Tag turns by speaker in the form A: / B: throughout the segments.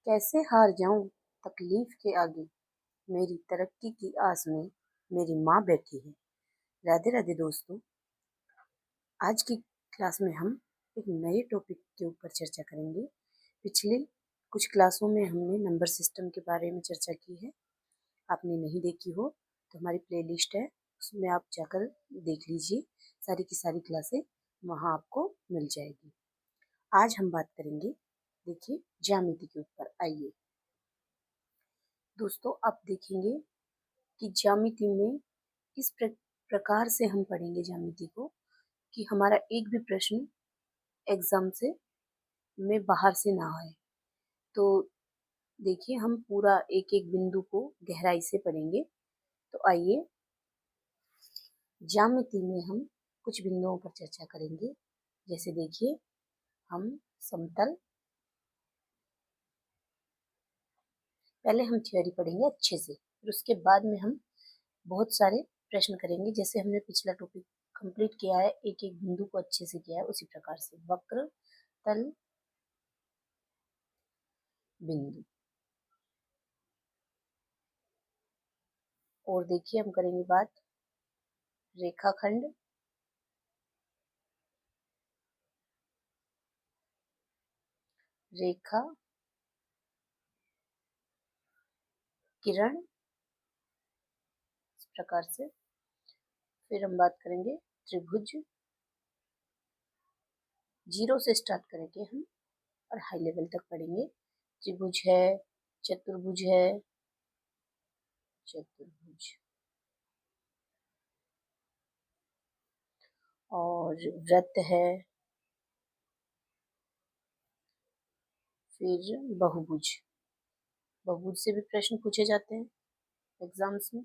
A: कैसे हार जाऊं तकलीफ के आगे, मेरी तरक्की की आस में मेरी माँ बैठी है। राधे राधे दोस्तों, आज की क्लास में हम एक नए टॉपिक के ऊपर चर्चा करेंगे। पिछले कुछ क्लासों में हमने नंबर सिस्टम के बारे में चर्चा की है। आपने नहीं देखी हो तो हमारी प्लेलिस्ट है, उसमें आप जाकर देख लीजिए। सारी की सारी क्लासें वहाँ आपको मिल जाएगी। आज हम बात करेंगे, देखिए, ज्यामिति के ऊपर। आइए दोस्तों, आप देखेंगे कि ज्यामिति में इस प्रकार से हम पढ़ेंगे ज्यामिति को कि हमारा एक भी प्रश्न एग्जाम से में बाहर से ना आए। तो देखिए, हम पूरा एक एक बिंदु को गहराई से पढ़ेंगे। तो आइए, ज्यामिति में हम कुछ बिंदुओं पर चर्चा करेंगे। जैसे देखिए, हम समतल, पहले हम थ्योरी पढ़ेंगे अच्छे से, फिर उसके बाद में हम बहुत सारे प्रश्न करेंगे। जैसे हमने पिछला टॉपिक कंप्लीट किया है, एक एक बिंदु को अच्छे से किया है, उसी प्रकार से वक्र, तल, बिंदु। और देखिए, हम करेंगे बात रेखाखंड, रेखा, किरण, इस प्रकार से। फिर हम बात करेंगे त्रिभुज, जीरो से स्टार्ट करेंगे हम और हाई लेवल तक पढ़ेंगे। त्रिभुज है, चतुर्भुज है, चतुर्भुज, और वृत्त है, फिर बहुभुज। बहुभुज से भी प्रश्न पूछे जाते हैं एग्जाम्स में।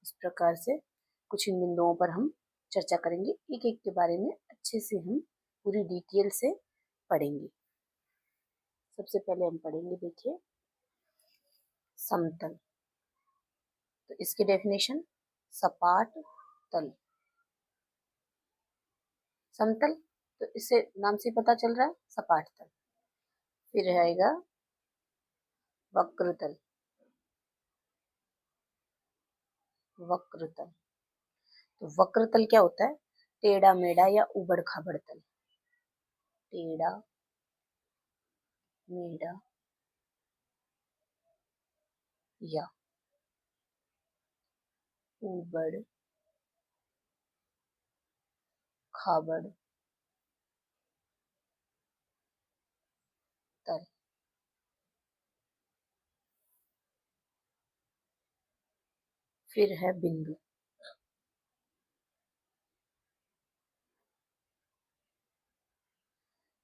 A: इस प्रकार से कुछ इन बिंदुओं पर हम चर्चा करेंगे, एक एक के बारे में अच्छे से हम पूरी डिटेल से पढ़ेंगे। सबसे पहले हम पढ़ेंगे, देखिए, समतल। तो इसकी डेफिनेशन, सपाट तल। समतल, तो इससे नाम से पता चल रहा है, सपाट तल। फिर रहेगा वक्रतल, वक्रतल। तो वक्रतल क्या होता है? टेढ़ा मेढ़ा या उबड़ खाबड़ तल। टेढ़ा मेढ़ा या उबड़ खाबड़ तल। फिर है बिंदु।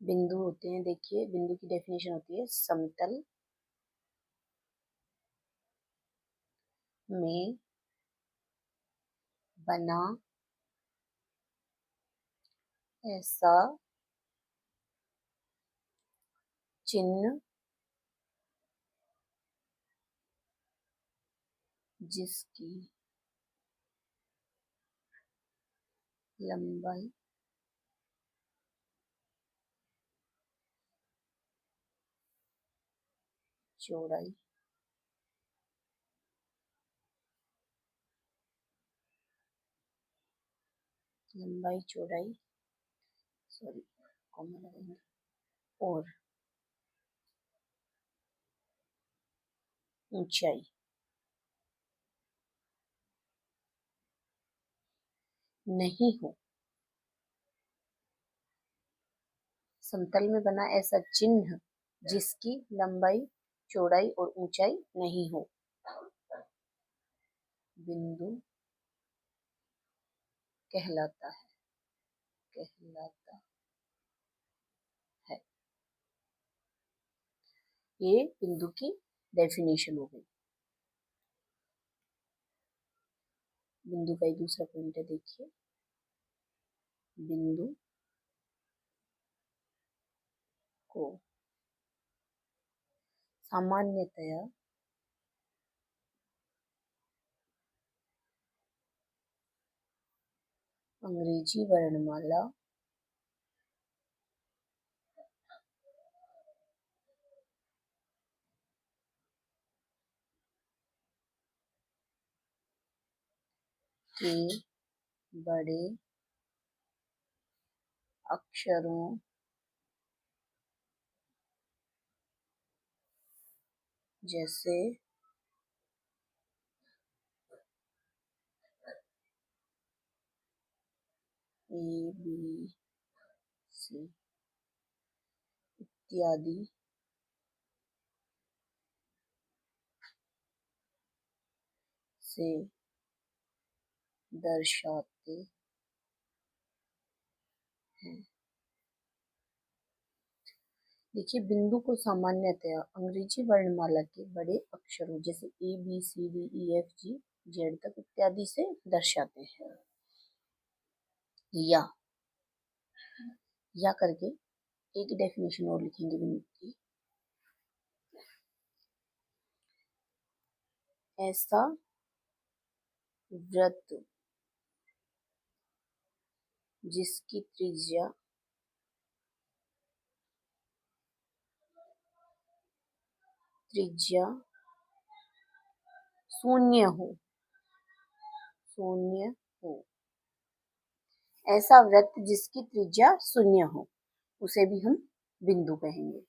A: बिंदु होते हैं, देखिए, बिंदु की डेफिनेशन होती है, समतल में बना ऐसा चिन्ह जिसकी लंबाई चौड़ाई लंबाई चौड़ाई सॉरी, कॉमा लगाएंगे, और ऊंचाई नहीं हो। समतल में बना ऐसा चिन्ह जिसकी लंबाई चौड़ाई और ऊंचाई नहीं हो, बिंदु कहलाता है, कहलाता है। ये बिंदु की डेफिनेशन हो गई। बिंदु का एक दूसरा पॉइंट है, देखिए, बिंदु को सामान्यतया अंग्रेजी वर्णमाला के बड़े अक्षरों जैसे ए बी सी इत्यादि से दर्शाते हैं। देखिए, बिंदु को सामान्यतया अंग्रेजी वर्णमाला के बड़े अक्षरों जैसे A B C D E F G Z तक इत्यादि से दर्शाते हैं। या करके एक डेफिनेशन और लिखेंगे बिंदु की। ऐसा वृत्त जिसकी त्रिज्या शून्य हो ऐसा वृत्त जिसकी त्रिज्या शून्य हो उसे भी हम बिंदु कहेंगे।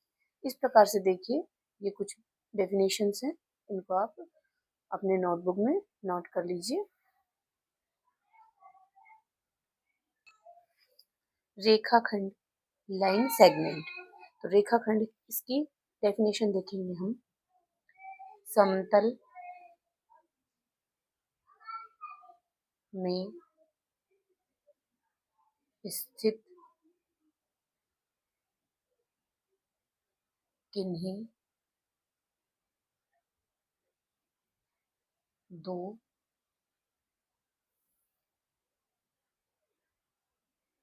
A: इस प्रकार से देखिए, ये कुछ डेफिनेशंस हैं, इनको आप अपने नोटबुक में नोट कर लीजिए। रेखाखंड, लाइन सेगमेंट। तो रेखाखंड, इसकी डेफिनेशन देखेंगे हम। समतल में स्थित किन्हीं दो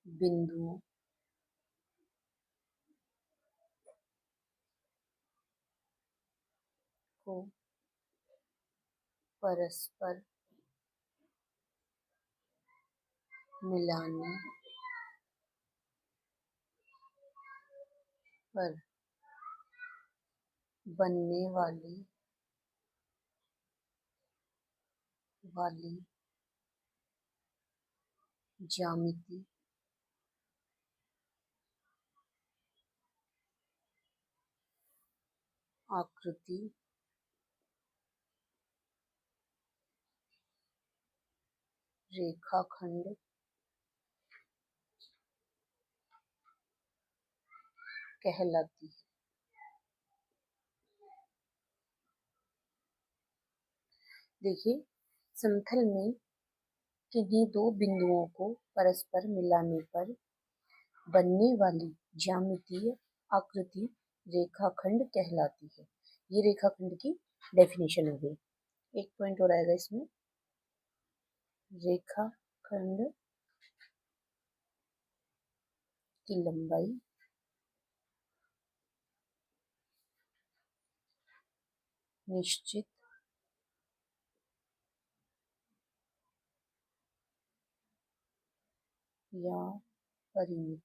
A: बिंदुओं को परस्पर मिलाने पर बनने वाली ज्यामिति आकृति रेखाखंड कहलाती है। देखिए, समतल में किन्हीं दो बिंदुओं को परस्पर मिलाने पर बनने वाली ज्यामितीय आकृति रेखाखंड कहलाती है। ये रेखाखंड की डेफिनेशन हो गई। एक पॉइंट और आएगा इसमें, रेखाखंड की लंबाई निश्चित या परिमित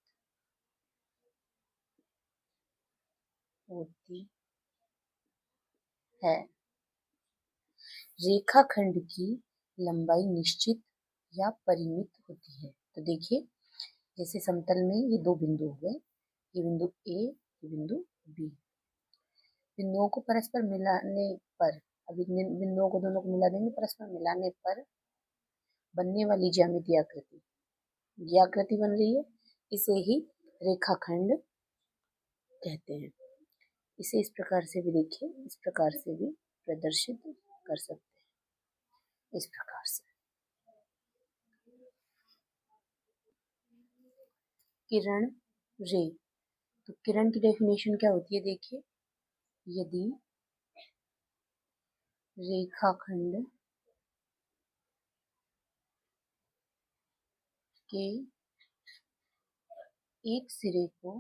A: होती है। रेखाखंड की लंबाई निश्चित या परिमित होती है। तो देखिए, जैसे समतल में ये दो बिंदु हो गए, ये बिंदु ए, ये बिंदु बी। बिंदुओं को परस्पर मिलाने पर, अभी बिंदुओं को दोनों को मिला देंगे, परस्पर मिलाने पर बनने वाली ज्यामितीय आकृति, ये आकृति बन रही है, इसे ही रेखाखंड कहते हैं। इसे इस प्रकार से भी देखिए, इस प्रकार से भी प्रदर्शित कर सकते हैं, इस प्रकार से। किरण, रे। तो किरण की डेफिनेशन क्या होती है, देखिए, यदि रेखाखंड के एक सिरे को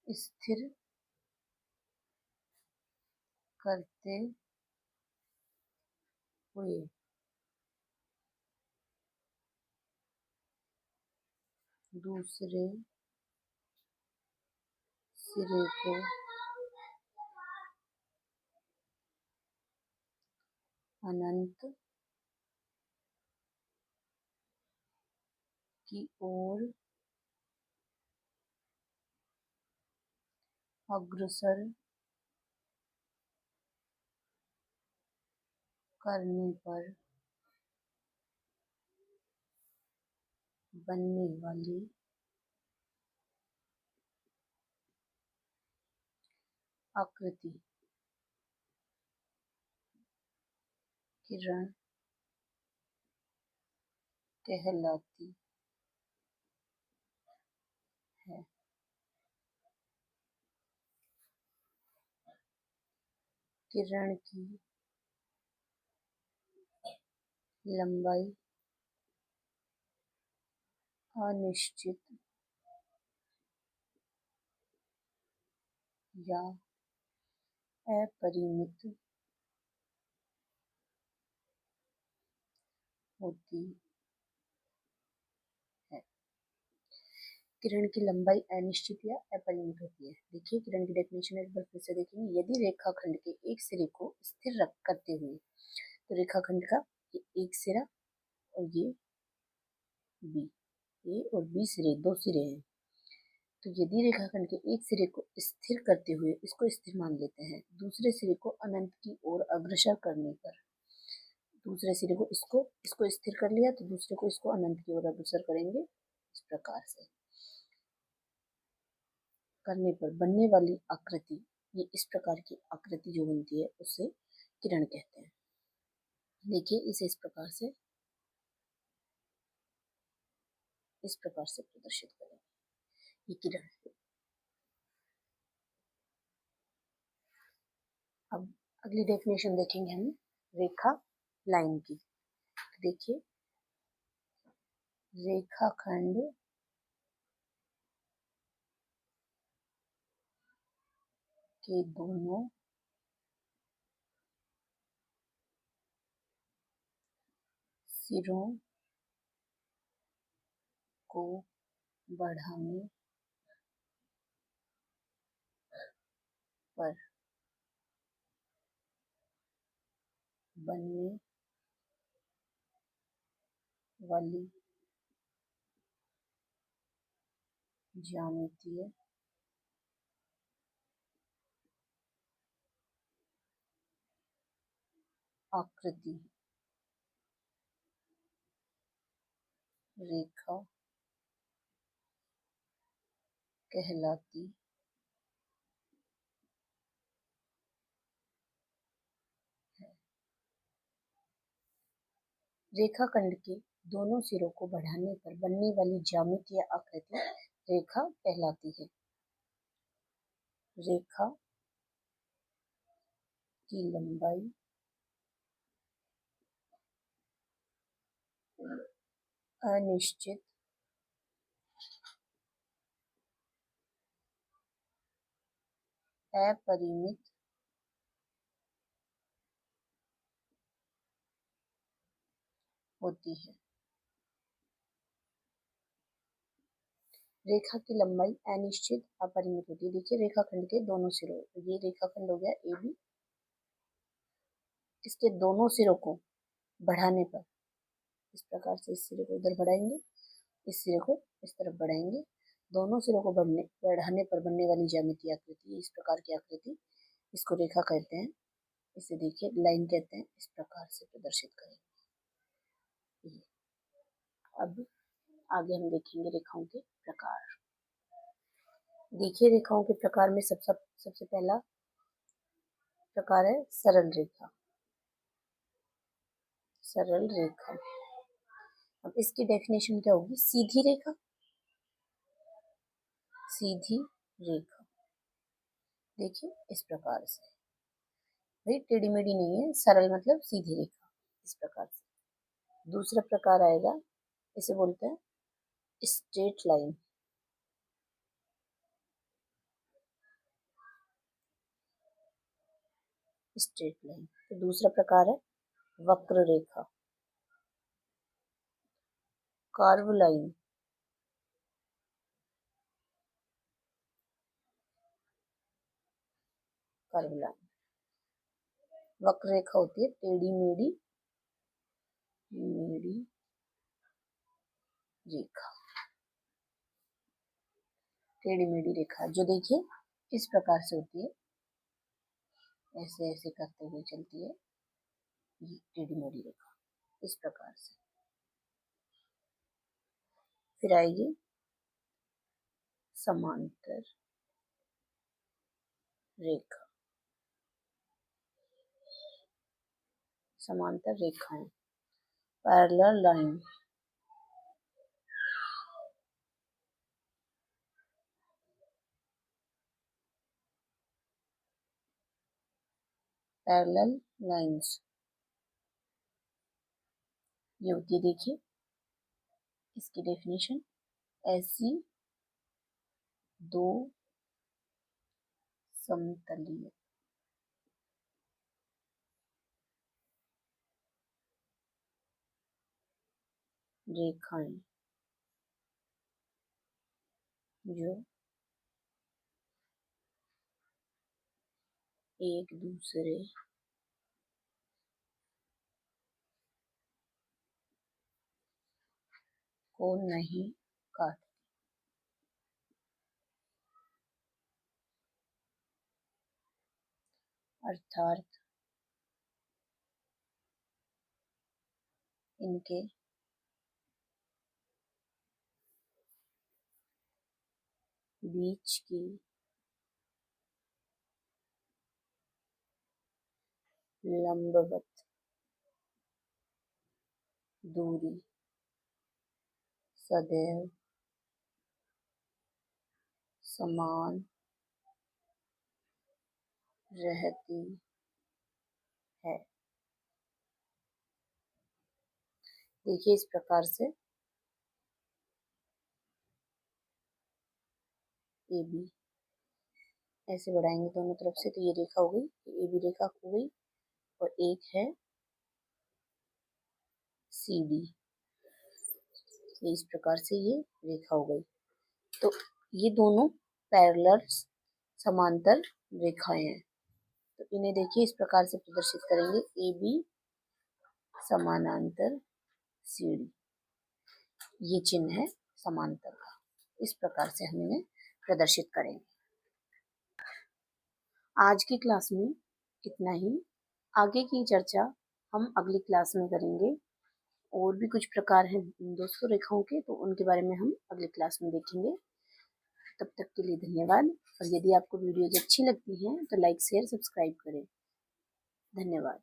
A: स्थिर करते हुए दूसरे सिरे को अनंत की ओर अग्रसर करने पर बनने वाली आकृति किरण कहलाती है। किरण की लंबाई अनिश्चित या अपरिमित होती है। किरण की लंबाई अनिश्चित या अपरिमित होती है। देखिए किरण की डेफिनेशन एक बार फिर से देखेंगे। यदि रेखाखंड के एक सिरे को स्थिर रख करते हुए, तो रेखाखंड का ये एक सिरा और ये बी, ए और बी सिरे, दो सिरे हैं। तो यदि रेखाखंड के एक सिरे को स्थिर करते हुए, इसको स्थिर मान लेते हैं, दूसरे सिरे को अनंत की ओर अग्रसर करने पर, दूसरे सिरे को इसको स्थिर कर लिया, तो दूसरे को इसको अनंत की ओर अग्रसर करेंगे। इस प्रकार से करने पर बनने वाली आकृति, ये इस प्रकार की आकृति जो बनती है उसे किरण कहते हैं। देखिए इसे इस प्रकार से प्रदर्शित करें। ये किरण है। अब अगली डेफिनेशन देखेंगे हम रेखा लाइन की। देखिए रेखाखंड के दोनों सिरों को बढ़ाने पर बनने वाली ज्यामितीय आकृति रेखा कहलाती है। रेखाखंड के दोनों सिरों को बढ़ाने पर बनने वाली ज्यामितीय आकृति रेखा कहलाती है। रेखा की लंबाई अनिश्चित अपरिमित होती है। रेखा की लंबाई अनिश्चित अपरिमित होती है। देखिए रेखाखंड के दोनों सिरों, ये रेखाखंड हो गया ए बी, इसके दोनों सिरों को बढ़ाने पर, इस प्रकार से इस सिरे को इधर बढ़ाएंगे, इस सिरे को इस तरफ बढ़ाएंगे, दोनों सिरों को बढ़ाने पर बनने वाली ज्यामितीय आकृति, इस प्रकार की आकृति, इसको रेखा कहते हैं। इसे देखिए लाइन कहते हैं। इस प्रकार से प्रदर्शित करेंगे। अब आगे हम देखेंगे रेखाओं के प्रकार। देखिए रेखाओं के प्रकार में सबसे पहला प्रकार है सरल रेखा। सरल रेखा, अब इसकी डेफिनेशन क्या होगी? सीधी रेखा। सीधी रेखा देखिए इस प्रकार से, भाई टेढ़ी मेढ़ी नहीं है, सरल मतलब सीधी रेखा, इस प्रकार से। दूसरा प्रकार आएगा, इसे बोलते हैं स्ट्रेट लाइन। Straight line. तो दूसरा प्रकार है वक्र रेखा, कर्व लाइन। Curve line. वक्र रेखा होती है टेढ़ी मेढ़ी रेखा, टेढ़ी मेढ़ी रेखा जो देखिए इस प्रकार से होती है, ऐसे ऐसे करते हुए चलती है, ये टेढ़ी मेढ़ी रेखा इस प्रकार से। फिर आएगी समांतर रेखा, समांतर रेखाएं, पैरेलल लाइन, पैरेलल लाइंस ये होती है, देखिए इसकी डेफिनेशन, ऐसी दो समतलीय रेखाएं जो एक दूसरे को नहीं काटती, अर्थात इनके बीच की लंबवत दूरी सदैव समान रहती है। देखिए इस प्रकार से ए बी ऐसे बढ़ाएंगे दोनों तरफ से, तो ये रेखा हो गई, ए बी रेखा हो गई, और एक है सी डी, इस प्रकार से ये रेखा हो गई। तो ये दोनों पैरेलल समांतर रेखाएं हैं, तो इन्हें देखिए इस प्रकार से प्रदर्शित करेंगे, ए बी समानांतर सी डी, ये चिन्ह है समांतर का, इस प्रकार से हम इन्हें प्रदर्शित करेंगे। आज की क्लास में इतना ही, आगे की चर्चा हम अगली क्लास में करेंगे। और भी कुछ प्रकार हैं दोस्तों रेखाओं के, तो उनके बारे में हम अगली क्लास में देखेंगे। तब तक के लिए धन्यवाद, और यदि आपको वीडियोज अच्छी लगती हैं तो लाइक शेयर सब्सक्राइब करें। धन्यवाद।